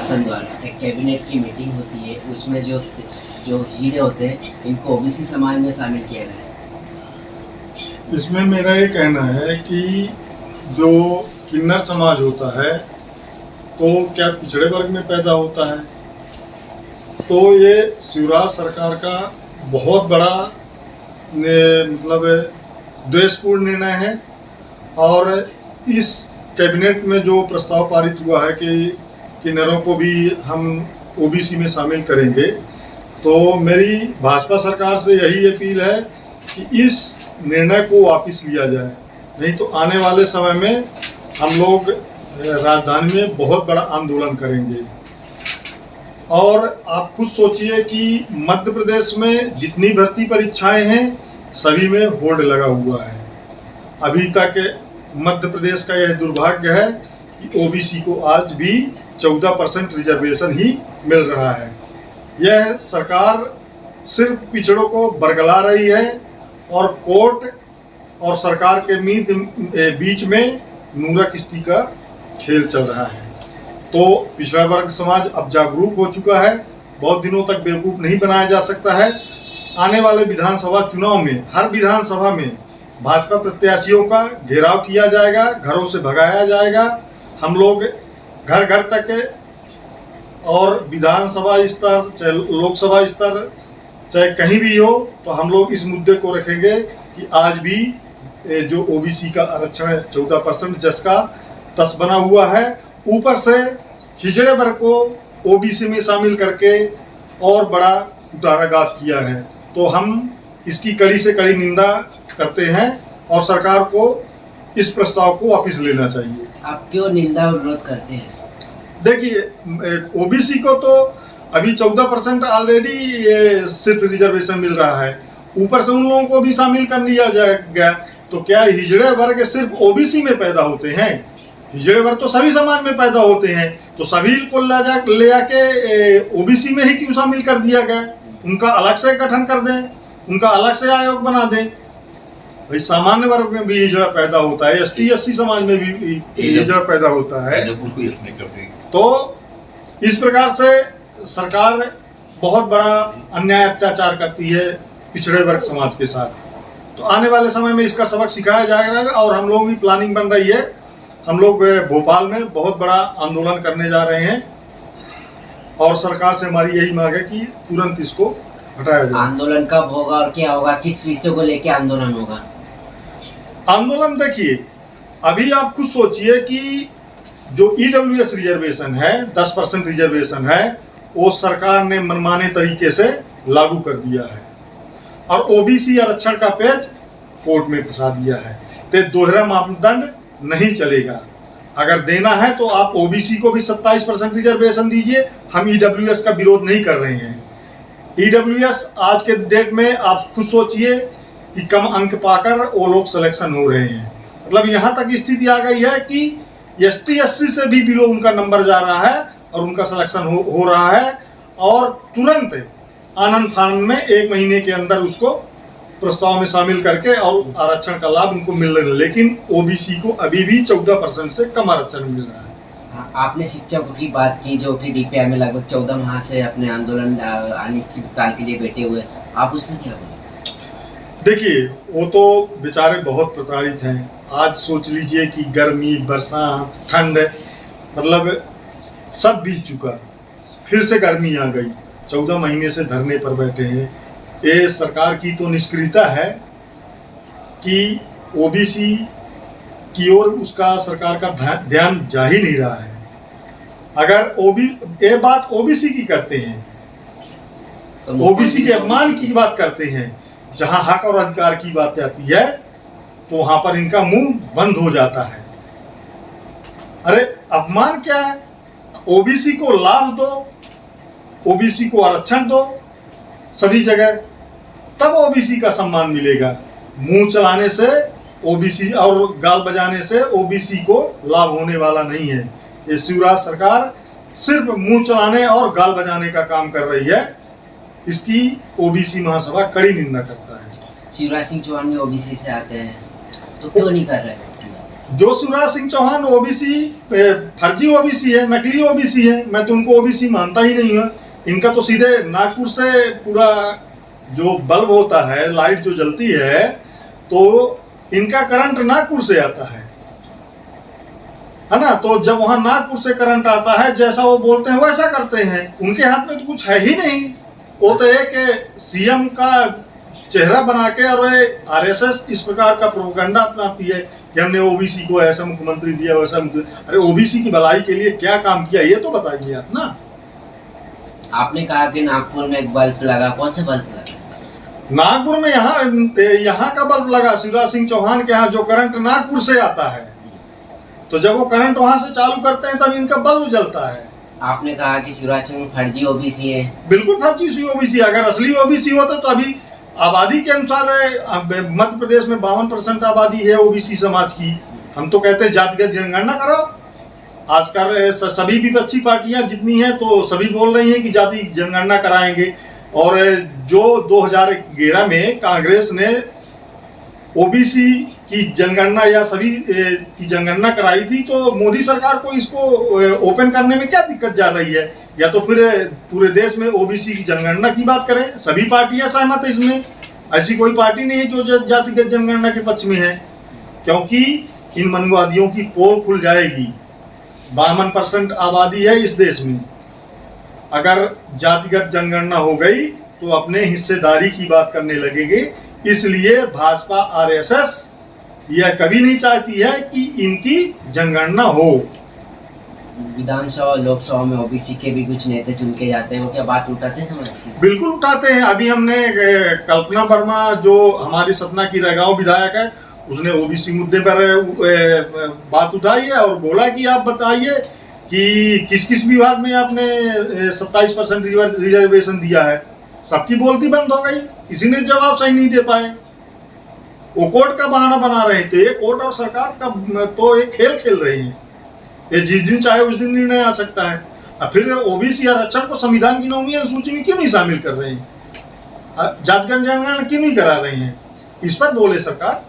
शासन द्वारा एक कैबिनेट की मीटिंग होती है, उसमें जो जो हिजड़े होते हैं इनको ओबीसी समाज में शामिल किया गया है। इसमें मेरा ये कहना है कि जो किन्नर समाज होता है तो क्या पिछड़े वर्ग में पैदा होता है, तो ये शिवराज सरकार का बहुत बड़ा मतलब द्वेषपूर्ण निर्णय है। और इस कैबिनेट में जो प्रस्ताव पारित हुआ है कि किन्नरों को भी हम ओबीसी में शामिल करेंगे, तो मेरी भाजपा सरकार से यही अपील है कि इस निर्णय को वापस लिया जाए, नहीं तो आने वाले समय में हम लोग राजधानी में बहुत बड़ा आंदोलन करेंगे। और आप खुद सोचिए कि मध्य प्रदेश में जितनी भर्ती परीक्षाएं हैं सभी में होल्ड लगा हुआ है। अभी तक मध्य प्रदेश का यह दुर्भाग्य है कि ओबीसी को आज भी 14% रिजर्वेशन ही मिल रहा है। यह सरकार सिर्फ पिछड़ों को बरगला रही है और कोर्ट और सरकार के बीच में नूरा किश्ती का खेल चल रहा है। तो पिछड़ा वर्ग समाज अब जागरूक हो चुका है, बहुत दिनों तक बेवकूफ़ नहीं बनाया जा सकता है। आने वाले विधानसभा चुनाव में हर विधानसभा में भाजपा प्रत्याशियों का घेराव किया जाएगा, घरों से भगाया जाएगा। हम लोग घर घर तक और विधानसभा स्तर चाहे लोकसभा स्तर चाहे कहीं भी हो, तो हम लोग इस मुद्दे को रखेंगे कि आज भी जो ओबीसी का आरक्षण 14% जिसका तस बना हुआ है, ऊपर से हिजड़े वर्ग को ओबीसी में शामिल करके और बड़ा कुठाराघात किया है। तो हम इसकी कड़ी से कड़ी निंदा करते हैं और सरकार को इस प्रस्ताव को वापस लेना चाहिए। आप क्यों निंदा और विरोध करते हैं? देखिए, ओबीसी को तो अभी 14% ऑलरेडी ये सिर्फ रिजर्वेशन मिल रहा है, ऊपर से उन लोगों को भी शामिल कर लिया जाएगा। तो क्या हिजड़े वर्ग सिर्फ ओबीसी में पैदा होते हैं? हिजड़े वर्ग तो सभी समाज में पैदा होते हैं, तो सभी को ले जाके ओबीसी में ही क्यों शामिल कर दिया गया? उनका अलग से गठन कर दें, उनका अलग से आयोग बना दें। भाई सामान्य वर्ग में भी हिजड़ा पैदा होता है, एसटी एससी समाज में भी हिजड़ा पैदा होता है। तो इस प्रकार से सरकार बहुत बड़ा अन्याय अत्याचार करती है पिछड़े वर्ग समाज के साथ। तो आने वाले समय में इसका सबक सिखाया जाएगा और हम लोग भी प्लानिंग बन रही है। हम लोग भोपाल में बहुत बड़ा आंदोलन करने जा रहे हैं और सरकार से हमारी यही मांग है कि तुरंत इसको हटाया जाए। आंदोलन कब होगा और क्या होगा, किस विषय को लेकर आंदोलन होगा? आंदोलन देखिए, अभी आप खुद सोचिए कि जो ईडब्ल्यूएस रिजर्वेशन है, 10% रिजर्वेशन है, वो सरकार ने मनमाने तरीके से लागू कर दिया है और ओबीसी आरक्षण का पेच कोर्ट में फंसा दिया है। तो दोहरा मापदंड नहीं चलेगा। अगर देना है तो आप ओबीसी को भी 27% रिजर्वेशन दीजिए। हम ईडब्ल्यूएस का विरोध नहीं कर रहे हैं। ईडब्ल्यूएस आज के डेट में आप खुद सोचिए कि कम अंक पाकर वो लोग सिलेक्शन हो रहे हैं। मतलब यहाँ तक स्थिति आ गई है कि एसटी एससी से भी बिलो उनका नंबर जा रहा है और उनका सिलेक्शन हो रहा है और तुरंत आनंद फानंद में 1 महीने के अंदर उसको प्रस्ताव में शामिल करके और आरक्षण का लाभ उनको मिल रहा है। लेकिन ओबीसी को अभी भी 14% से कम आरक्षण मिल रहा है। आपने शिक्षकों की बात की जो कि डीपीआई में लगभग 14 माह से अपने आंदोलन अनिश्चितकाल के लिए बैठे हुए, आप उसमें क्या बोले? देखिए, वो तो बेचारे बहुत प्रताड़ित हैं। आज सोच लीजिए कि गर्मी, बरसात, ठंड, मतलब सब बीत चुका, फिर से गर्मी आ गई। 14 महीने से धरने पर बैठे हैं। ये सरकार की तो निष्क्रियता है कि ओबीसी की ओर उसका सरकार का ध्यान जा ही नहीं रहा है। अगर ये बात ओबीसी की करते हैं, तो ओबीसी के अपमान की बात करते हैं, जहां हक और अधिकार की बात आती है तो वहां पर इनका मुंह बंद हो जाता है। अरे अपमान क्या है? ओबीसी को लाभ दो, ओबीसी को आरक्षण दो सभी जगह, तब ओबीसी का सम्मान मिलेगा। मुंह चलाने से ओबीसी और गाल बजाने से ओबीसी को लाभ होने वाला नहीं है। ये शिवराज सरकार सिर्फ मुंह चलाने और गाल बजाने का काम कर रही है। इसकी ओबीसी महासभा कड़ी निंदा करता है। शिवराज सिंह चौहान भी ओबीसी से आते हैं, तो क्यों नहीं कर रहे? जो शिवराज सिंह चौहान ओबीसी फर्जी ओबीसी है, नकली ओबीसी है, मैं तो उनको ओबीसी मानता ही नहीं हूँ। इनका तो सीधे नागपुर से पूरा जो बल्ब होता है, लाइट जो जलती है, तो इनका करंट नागपुर से आता है ना। तो जब वहां नागपुर से करंट आता है, जैसा वो बोलते हैं वैसा करते हैं। उनके हाथ में तो कुछ है ही नहीं। वो तो एक सीएम का चेहरा बना के और आरएसएस इस प्रकार का प्रोपेगेंडा अपनाती है कि हमने ओबीसी को ऐसा मुख्यमंत्री दिया, वैसा मुख्यमंत्री। अरे ओबीसी की भलाई के लिए क्या काम किया, ये तो बताइए आप ना। आपने कहा कि नागपुर में एक बल्ब लगा, कौन सा बल्ब लगा? नागपुर में यहाँ का बल्ब लगा, शिवराज सिंह चौहान के यहाँ, जो करंट नागपुर से आता है। तो जब वो करंट वहां से चालू करते हैं तब इनका बल्ब जलता है। आपने कहा कि शिवराज सिंह फर्जी ओबीसी है। बिल्कुल फर्जी ओबीसी। अगर असली ओबीसी होता तो अभी आबादी के अनुसार मध्य प्रदेश में 52% आबादी है ओबीसी समाज की। हम तो कहते हैं जातिगत जनगणना करो। आजकल सभी विपक्षी पार्टियां जितनी हैं तो सभी बोल रही हैं कि जाति जनगणना कराएंगे। और जो 2011 में कांग्रेस ने ओबीसी की जनगणना या सभी की जनगणना कराई थी, तो मोदी सरकार को इसको ओपन करने में क्या दिक्कत जा रही है? या तो फिर पूरे देश में ओबीसी की जनगणना की बात करें। सभी पार्टियां सहमत है इसमें। ऐसी कोई पार्टी नहीं है जो जातिगत जनगणना के पक्ष में है, क्योंकि इन मनवादियों की पोल खुल जाएगी। 52% आबादी है इस देश में। अगर जातिगत जनगणना हो गई तो अपने हिस्सेदारी की बात करने लगेंगे। इसलिए भाजपा आरएसएस यह कभी नहीं चाहती है कि इनकी जनगणना हो। विधानसभा लोकसभा में ओबीसी के भी कुछ नेता चुन के जाते हैं, वो क्या बात उठाते हैं समाज की? बिल्कुल उठाते हैं। अभी हमने कल्पना वर्मा, जो हमारी सतना की रैगांव विधायक है, उसने ओबीसी मुद्दे पर बात उठाई है और बोला कि आप बताइए कि किस किस विभाग में आपने 27% रिजर्वेशन दिया है। सबकी बोलती बंद हो गई, किसी ने जवाब सही नहीं दे पाए। वो कोर्ट का बहाना बना रहे थे। कोर्ट और सरकार का तो एक खेल खेल रही है। ये जिस दिन चाहे उस दिन निर्णय आ सकता है। और फिर ओबीसी आरक्षण को संविधान की 9वीं अनुसूची में क्यों नहीं शामिल कर रहे हैं? जातिगत जनगणना क्यों नहीं करा रहे हैं? इस पर बोले सरकार।